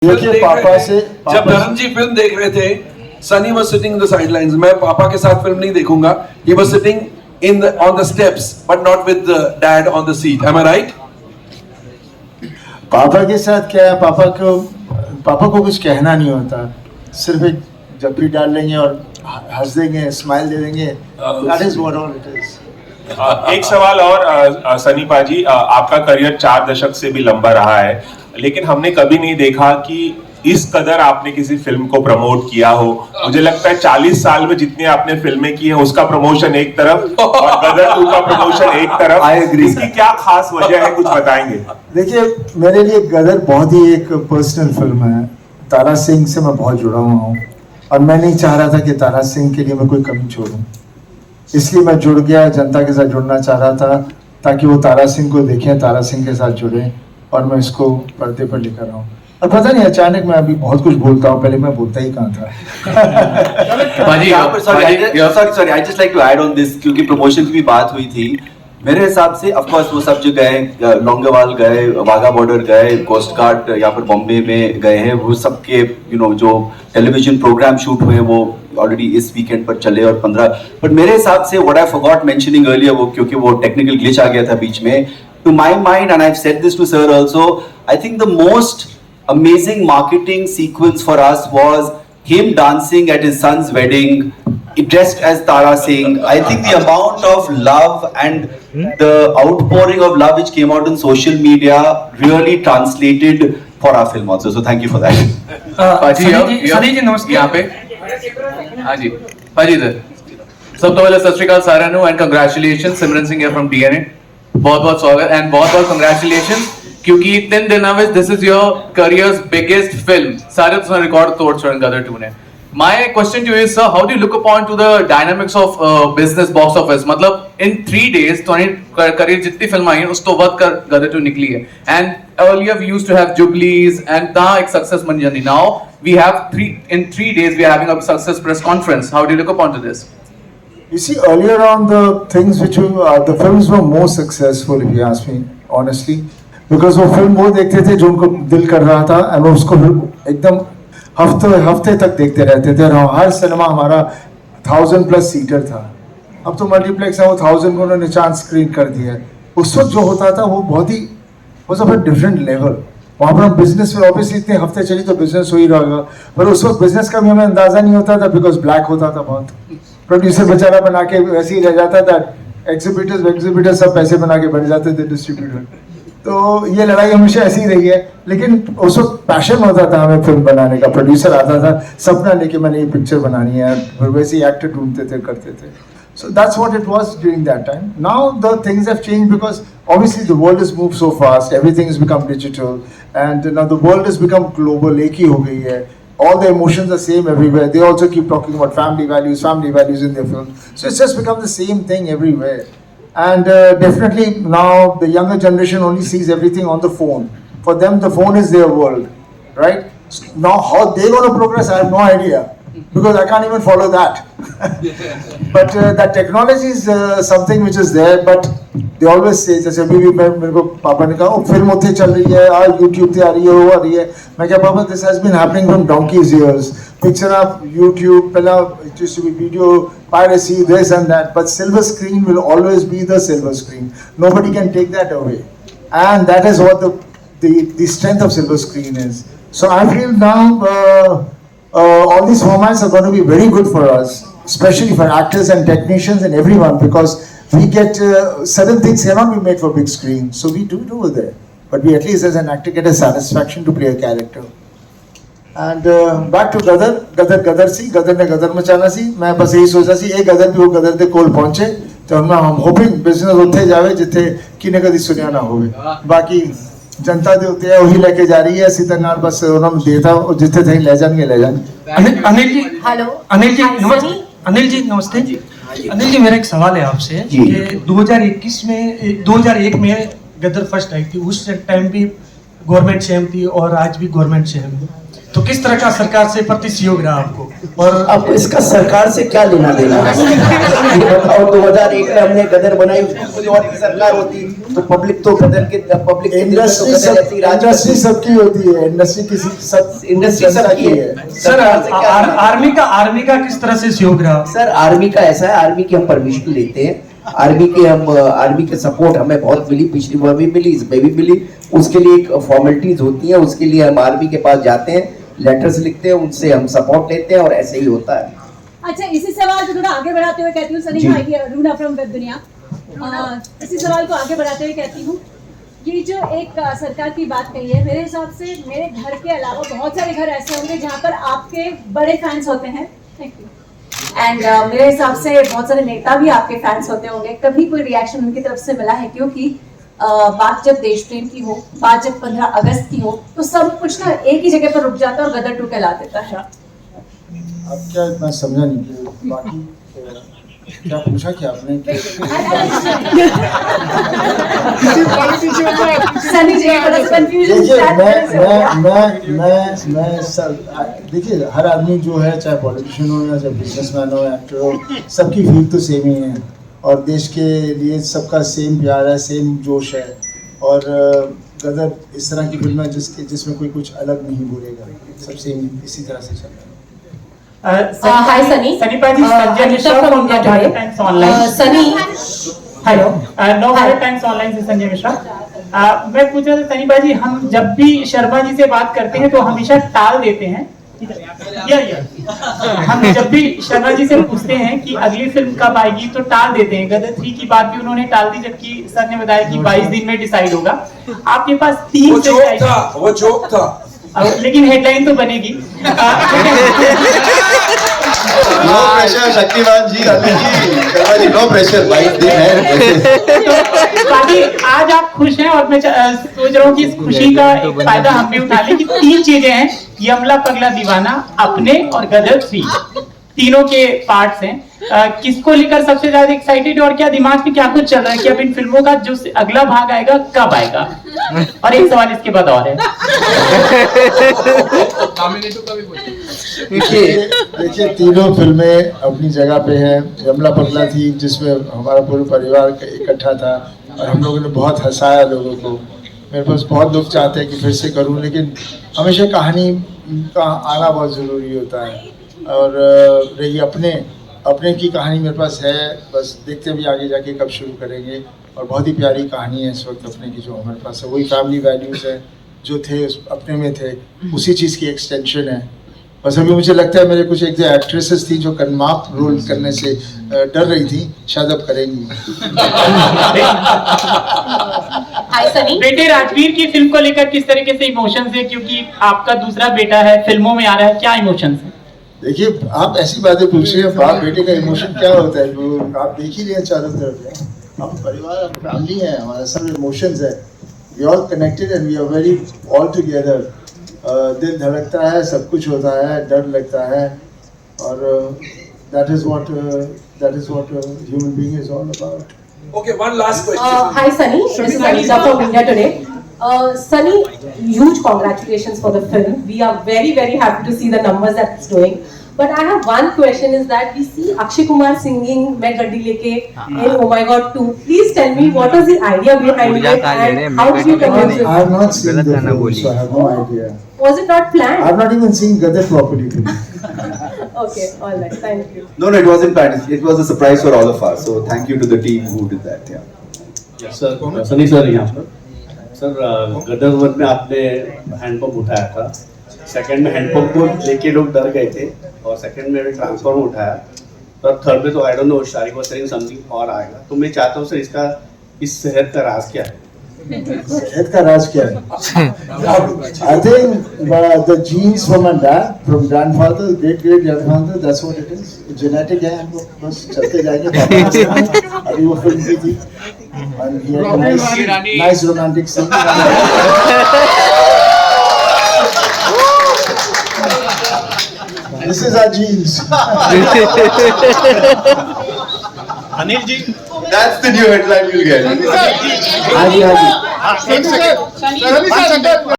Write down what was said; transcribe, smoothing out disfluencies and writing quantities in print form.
देखिए पापा से जब धर्म जी फिल्म देख रहे थे, Sunny was sitting in the sidelines. मैं पापा के साथ फिल्म नहीं देखूंगा. He was sitting in the on the steps but not with the dad on the seat. Am I right? पापा के साथ क्या है, पापा को कुछ कहना नहीं होता, सिर्फ एक जप्पी डाल लेंगे और हंस देंगे, स्माइल दे देंगे. That is what all it is. एक सवाल और सनी पाजी, आपका करियर 4 दशक से भी लंबा रहा है, लेकिन हमने कभी नहीं देखा कि इस कदर आपने किसी फिल्म को प्रमोट किया हो. मुझे लगता है 40 साल में जितनी आपने फिल्में की हैं उसका प्रमोशन एक तरफ और गदर 2 का प्रमोशन एक तरफ. इसकी क्या खास वजह है, कुछ बताएंगे? देखिए मेरे लिए गदर बहुत ही एक पर्सनल फिल्म है. तारा सिंह से मैं बहुत जुड़ा हुआ हूँ और मैं नहीं चाह रहा था कि तारा सिंह के लिए मैं कोई कमी छोड़ूं, इसलिए मैं जुड़ गया. जनता के साथ जुड़ना चाह रहा था ताकि वो तारा सिंह को देखें, तारा सिंह के साथ जुड़े, और मैं इसको पर्दे पर लेकर आऊँ. और पता नहीं अचानक मैं अभी बहुत कुछ बोलता हूँ, पहले मैं बोलता ही कहाँ था. Sorry I just like to add on this, क्योंकि प्रमोशन की भी बात हुई थी. मेरे हिसाब से ऑफ कोर्स वो सब जो गए, लौंगोवाल गए, वाघा बॉर्डर गए, कोस्ट गार्ड यहाँ पर बॉम्बे में गए हैं, वो सबके जो टेलीविजन प्रोग्राम शूट हुए वो ऑलरेडी इस वीकेंड पर चले और 15. बट मेरे हिसाब से what I forgot mentioning earlier, वो क्योंकि वो टेक्निकल ग्लिच आ गया था बीच में. To my mind, and I have said this to sir also, I think the most amazing marketing sequence for us was him dancing at his son's wedding dressed as Tara Singh. I think the amount of love and the outpouring of love which came out on social media really translated for our film also. So thank you for that. Sunny ji नमस्ते. यहाँ पे हाँ जी पाजी इधर. सब तो पहले सत श्री अकाल सारा नु and congratulation. Simran Singh from DNA, बहुत बहुत स्वागत एंड बहुत बहुत कंग्रेचुलेशन, क्योंकि 3 दिनों में this is your careers biggest film. सारे तुमने रिकॉर्ड तोड़ छोड़ गदर 2 ने. My question to you is sir, how do you look upon to the dynamics of business box office? मतलब इन 3 days तो करियर जितनी फिल्म आई उस तो वक्त कर गदर 2 निकली है. And earlier we used to have Jubilees and ता एक सक्सेस बन जानी. Now we have in 3 days we are having a success press conference. How do you look upon to this? You see, earlier on the things which the films were more successful, if you ask me honestly, because वो film वो देखते थे जो उनको दिल कर रहा था और वो उसको एकदम हफ्ते तक देखते रहते थे. और हर सिनेमा हमारा 1000+ सीटर था. अब तो मल्टीप्लेक्स है, वो 1000 को उन्होंने चांस स्क्रीन कर दिया. उस वक्त जो होता था वो बहुत ही डिफरेंट लेवल. वहाँ पर हम बिजनेस में ऑब्वियसली इतने हफ्ते चली तो बिजनेस हो ही रहेगा, पर उस वक्त बिजनेस का भी हमें अंदाजा नहीं होता था बिकॉज ब्लैक होता था बहुत. प्रोड्यूसर बेचारा बना के वैसे ही रह जाता था, एग्जीबिटर्स सब पैसे बना के बैठ जाते थे डिस्ट्रीब्यूटर. तो ये लड़ाई हमेशा ऐसी ही रही है. लेकिन उस वक्त पैशन होता था हमें फिल्म बनाने का. प्रोड्यूसर आता था सपना लेके मैंने ये पिक्चर बनानी है, फिर वैसे ही एक्टर ढूंढते थे, करते थे. So that's what it was during that time. Now the things have changed because obviously the world has moved so fast. Everything has become digital, and now the world has become global. एक ही हो गई है. All the emotions are same everywhere. They also keep talking about family values in their films. So it's just become the same thing everywhere. And definitely now the younger generation only sees everything on the phone. For them, the phone is their world, right? Now how they're going to progress, I have no idea. Because I can't even follow that. But that technology is something which is there. But they always say, जैसे अभी भी मेरे को पापा ने कहा film उत्थे चल रही है, आज YouTube पे आ रही है, वो आ रही है. मैं क्या पापा, this has been happening from donkey's years. Picture of YouTube, पहला it used to be video piracy, this and that. But silver screen will always be the silver screen. Nobody can take that away. And that is what the strength of silver screen is. So I feel now. All these formats are going to be very good for us, especially for actors and technicians and everyone, because we get certain things cannot be made for big screen, so we do it over there. But we at least as an actor get a satisfaction to play a character. And back to गदर सी गदर ने गदर मचाना सी. मैं बस यही सोचा सी एक गदर भी वो गदर दे कोल पहुंचे तो हम होपिंग बिजनेस उत्थे जावे जिथे किने कदी सुनिया ना होवे. बाकी जनता दे उत्ते वही लेके जा रही है. इसी तरह बस उन्होंने देता जिथे थे ले जाएंगे. अनिल जी हेलो. अनिल जी नमस्ते. अनिल जी मेरा एक सवाल है आपसे कि 2001 में गदर फर्स्ट आई थी. उस टाइम भी गवर्नमेंट सेम थी और आज भी गवर्नमेंट सेम है. तो किस तरह का सरकार से प्रति सहयोग रहा आपको? और अब इसका सरकार से क्या लेना देना है? और 2001 में हमने गदर बनाई, उसको कोई और की सरकार होती तो पब्लिक तो गदर के पब्लिक इंडस्ट्री सबकी होती है, इंडस्ट्री किसी सब इंडस्ट्री सबकी है। सर आर्मी का किस तरह से सहयोग रहा? सर आर्मी का ऐसा है, आर्मी की हम परमिशन लेते हैं, आर्मी के सपोर्ट हमें बहुत मिली, पिछली बार भी मिली, इसमें भी मिली। उसके लिए एक फॉर्मेलिटीज होती है, उसके लिए हम आर्मी के पास जाते हैं, लेटर्स लिखते हैं, उनसे हम सपोर्ट लेते हैं और ऐसे ही होता है। अच्छा, इसी सवाल को थोड़ा आगे बढ़ाते हुए कहती हूँ सनी भाई की, रूना फ्रॉम वेब दुनिया, इसी सवाल को आगे बढ़ाते हुए कहती हूँ, ये जो एक सरकार की बात कही है, मेरे हिसाब से मेरे घर के अलावा बहुत सारे घर ऐसे होंगे जहाँ पर आपके बड़े फैंस होते हैं। Thank you. एंड मेरे हिसाब से बहुत सारे नेता भी आपके फैंस होते होंगे। कभी कोई रिएक्शन उनकी तरफ से मिला है? क्योंकि बात जब देश प्रेम की हो, बात जब 15 अगस्त की हो, तो सब कुछ ना एक ही जगह पर रुक जाता है और गदर 2 कहला देता है। अब क्या, मैं समझा नहीं, बाकी क्या पूछा क्या आपने? सनी जी थोड़ा सा कंफ्यूजन मैं सर, देखिए हर आदमी जो है, चाहे पॉलिटिशियन हो या चाहे बिजनेसमैन हो, एक्टर हो, सबकी फील तो सेम ही है और देश के लिए सबका सेम प्यार है, सेम जोश है। और गदर इस तरह की फिल्म है जिसमें कोई कुछ अलग नहीं बोलेगा, सब सेम इसी तरह से चल रहा है। Hi Sunny. Sunny Paji, Sanjay Mishra from Bharat Times Online. Sunny. Hello, no Bharat times online से संजय मिश्रा। मैं पूछ रहा था सनी पाजी, हम जब भी शर्मा जी से बात करते हैं तो हमेशा टाल देते हैं। हम जब भी शर्मा जी से पूछते हैं कि अगली फिल्म कब आएगी तो टाल देते हैं। गदर 3 की बात भी उन्होंने टाल दी, जबकि सर ने बताया कि 22 दिन में डिसाइड होगा। आपके पास 3 वो जोक था, लेकिन हेडलाइन तो बनेगी। नो प्रेशर शक्तिमान जी, शर्मा जी नो प्रेशर, 22 दिन है। तो बाकी आज आप खुश हैं और मैं सोच रहा हूँ कि इस खुशी का एक फायदा हम भी उठा लें कि 3 चीजें हैं, यमला पगला दीवाना, अपने और गदर 3, तीनों के पार्ट्स हैं। किसको लेकर सबसे ज्यादा एक्साइटेड और क्या दिमाग में क्या कुछ चल रहा है कि अब इन फिल्मों का जो अगला भाग आएगा कब आएगा? और एक सवाल इसके बाद और है। देखिए तीनों फिल्में अपनी जगह पे हैं। यमला पगला थी जिसमें हमारा पूरा परिवार इकट्ठा था और हम लोगों ने बहुत हंसाया लोगों को। मेरे पास बहुत लोग चाहते हैं कि फिर से करूं, लेकिन हमेशा कहानी का आना बहुत ज़रूरी होता है। और रही अपने की कहानी मेरे पास है, बस देखते हैं भी आगे जाके कब शुरू करेंगे। और बहुत ही प्यारी कहानी है इस वक्त अपने की जो हमारे पास है, वही फैमिली वैल्यूज़ है जो थे उस अपने में थे, उसी चीज़ की एक्सटेंशन है। बस अभी मुझे लगता है मेरे कुछ एक जो एक्ट्रेसेस थी जो कन्माप रोल करने से डर रही थी, शायद अब करेंगी। बेटे राजवीर की फिल्म को लेकर किस तरीके से इमोशंस है, क्योंकि आपका दूसरा बेटा है, फिल्मों में आ रहा है, क्या इमोशंस है? देखिए आप ऐसी बातें पूछ रहे हैं, बाप बेटे का इमोशन क्या होता है वो आप देख ही रहे हैं चारों तरफ है। हम परिवार, हम फैमिली है, हमारा सब इमोशंस है। We all connected and we are very all together. दिल धड़कता है, सब कुछ होता है, डर लगता है, और that is what human being is all about. Okay, one last question. Hi Sunny, this is Anita from India Today. Sunny, huge congratulations for the film. We are very very happy to see the numbers that it's doing. But I have one question is that we see Akshay Kumar singing "Main Gaddi Leke" in Oh My God 2. Please tell me what was the idea behind it and how did you convince it? I have not seen the film, so I have no idea. Was it not planned? I have not even seen Gadar properly. Okay, all right, thank you. No, it wasn't planned. It was a surprise for all of us. So thank you to the team who did that. Yeah. Sir, Sunny sir यहाँ पर sir, गदर 1 में आपने handpump उठाया था, second में handpump को लेके लोग डर गए थे, और सेकंड में भी ट्रांसफॉर्मर उठाया, पर थर्ड में तो I don't know, Shariq was saying something और आएगा। तो मैं चाहता हूँ सर, इसका इस शहर का राज क्या है? सेहत का राज क्या है? I think the genes from my dad, from grandfather, great grandfather, that's what it is. Genetic है, हम लोग बस चलते जाएंगे। अभी वो फिल्म की थी, and he had a nice romantic scene. This is our genes. Anil ji, That's the new headline you'll get. हाँ जी।